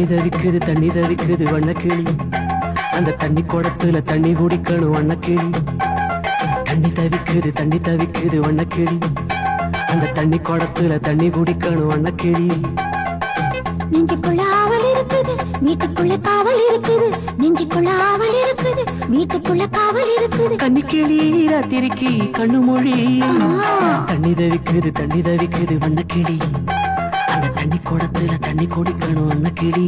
தண்ணி தவிக்குது வண்ணக்கிளி அந்த தண்ணி குடத்துல தண்ணி குடிக்கணும் வண்ணக்கிளி தண்ணி தவிக்குது வண்ணக்கிளி அந்த தண்ணி குடத்துல தண்ணி குடிக்கணும் வண்ணக்கிளி நெஞ்சுக்குள்ள ஆவல் இருக்குது வீட்டுக்குள்ள காவல் இருக்குது நெஞ்சுக்குள்ள ஆவல் இருக்குது வீட்டுக்குள்ள காவல் இருக்குது கன்னிக்கிளி ராத்திரிக்கு கண்ணு மொழி தண்ணி தவிக்குது வண்ணக்கிளி அந்த தண்ணி குடத்துல தண்ணி குடிக்கணும் வண்ணக்கிளி